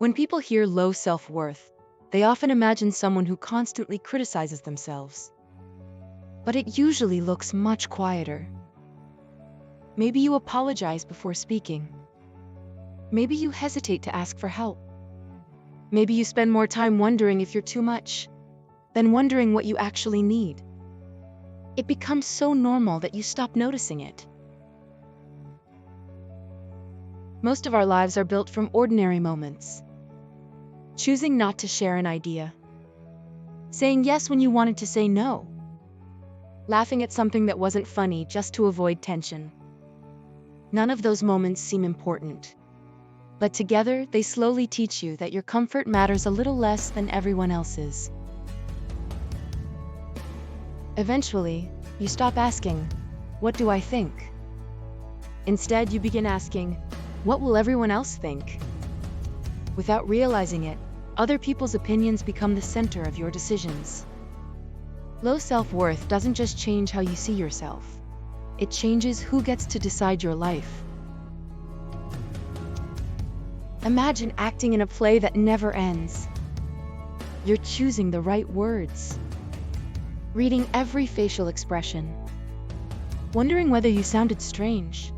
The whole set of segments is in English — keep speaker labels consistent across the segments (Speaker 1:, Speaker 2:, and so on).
Speaker 1: When people hear low self-worth, they often imagine someone who constantly criticizes themselves. But it usually looks much quieter. Maybe you apologize before speaking. Maybe you hesitate to ask for help. Maybe you spend more time wondering if you're too much than wondering what you actually need. It becomes so normal that you stop noticing it. Most of our lives are built from ordinary moments. Choosing not to share an idea. Saying yes when you wanted to say no. Laughing at something that wasn't funny just to avoid tension. None of those moments seem important. But together, they slowly teach you that your comfort matters a little less than everyone else's. Eventually, you stop asking, "What do I think?" Instead, you begin asking, "What will everyone else think?" Without realizing it, other people's opinions become the center of your decisions. Low self-worth doesn't just change how you see yourself. It changes who gets to decide your life. Imagine acting in a play that never ends. You're choosing the right words, reading every facial expression, wondering whether you sounded strange.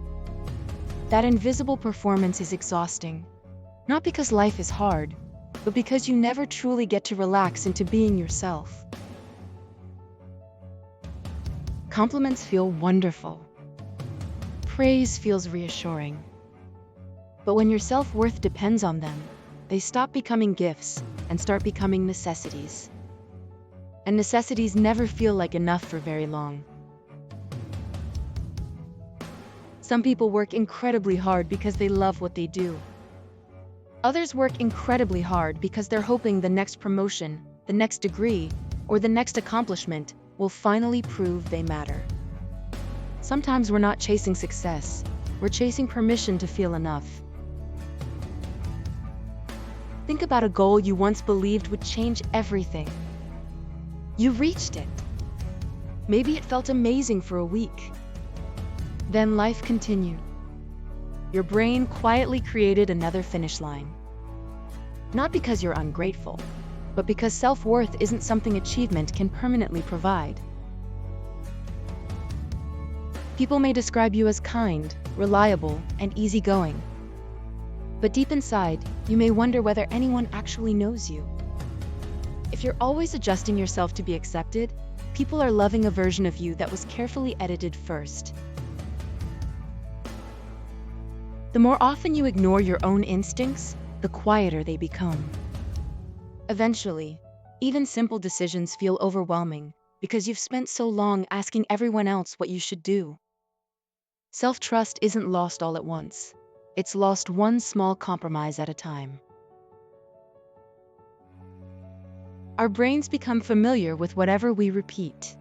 Speaker 1: That invisible performance is exhausting, not because life is hard, but because you never truly get to relax into being yourself. Compliments feel wonderful. Praise feels reassuring. But when your self-worth depends on them, they stop becoming gifts and start becoming necessities. And necessities never feel like enough for very long. Some people work incredibly hard because they love what they do. Others work incredibly hard because they're hoping the next promotion, the next degree, or the next accomplishment will finally prove they matter. Sometimes we're not chasing success, we're chasing permission to feel enough. Think about a goal you once believed would change everything. You reached it. Maybe it felt amazing for a week. Then life continued. Your brain quietly created another finish line. Not because you're ungrateful, but because self-worth isn't something achievement can permanently provide. People may describe you as kind, reliable, and easygoing. But deep inside, you may wonder whether anyone actually knows you. If you're always adjusting yourself to be accepted, people are loving a version of you that was carefully edited first. The more often you ignore your own instincts, the quieter they become. Eventually, even simple decisions feel overwhelming because you've spent so long asking everyone else what you should do. Self-trust isn't lost all at once. It's lost one small compromise at a time. Our brains become familiar with whatever we repeat.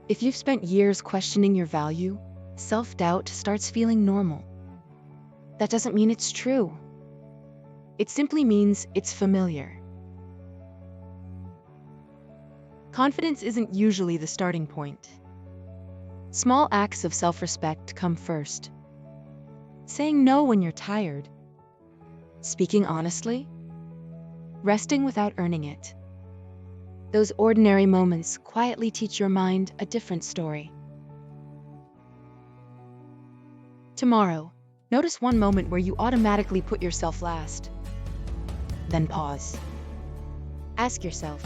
Speaker 1: If you've spent years questioning your value, self-doubt starts feeling normal. That doesn't mean it's true. It simply means it's familiar. Confidence isn't usually the starting point. Small acts of self-respect come first. Saying no when you're tired. Speaking honestly. Resting without earning it. Those ordinary moments quietly teach your mind a different story. Tomorrow, notice one moment where you automatically put yourself last. Then pause. Ask yourself,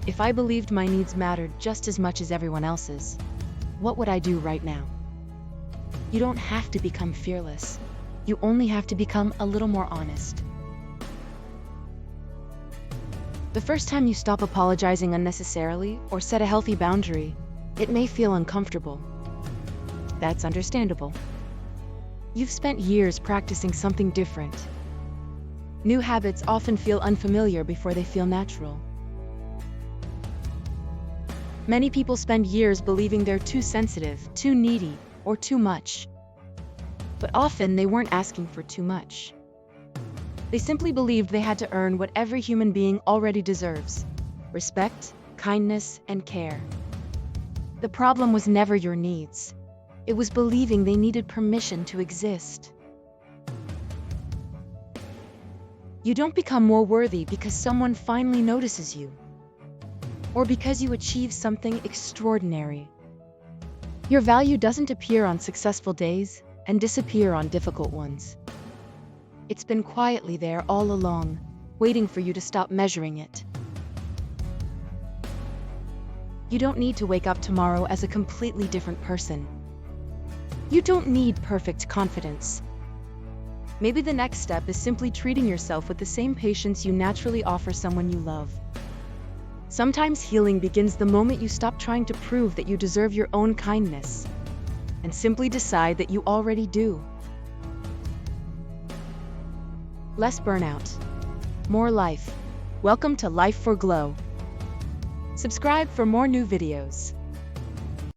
Speaker 1: if I believed my needs mattered just as much as everyone else's, what would I do right now? You don't have to become fearless. You only have to become a little more honest. The first time you stop apologizing unnecessarily or set a healthy boundary, it may feel uncomfortable. That's understandable. You've spent years practicing something different. New habits often feel unfamiliar before they feel natural. Many people spend years believing they're too sensitive, too needy, or too much. But often they weren't asking for too much. They simply believed they had to earn what every human being already deserves: respect, kindness, and care. The problem was never your needs. It was believing they needed permission to exist. You don't become more worthy because someone finally notices you, or because you achieve something extraordinary. Your value doesn't appear on successful days and disappear on difficult ones. It's been quietly there all along, waiting for you to stop measuring it. You don't need to wake up tomorrow as a completely different person. You don't need perfect confidence. Maybe the next step is simply treating yourself with the same patience you naturally offer someone you love. Sometimes healing begins the moment you stop trying to prove that you deserve your own kindness, and simply decide that you already do. Less burnout, more life. Welcome to Life for Glow. Subscribe for more new videos.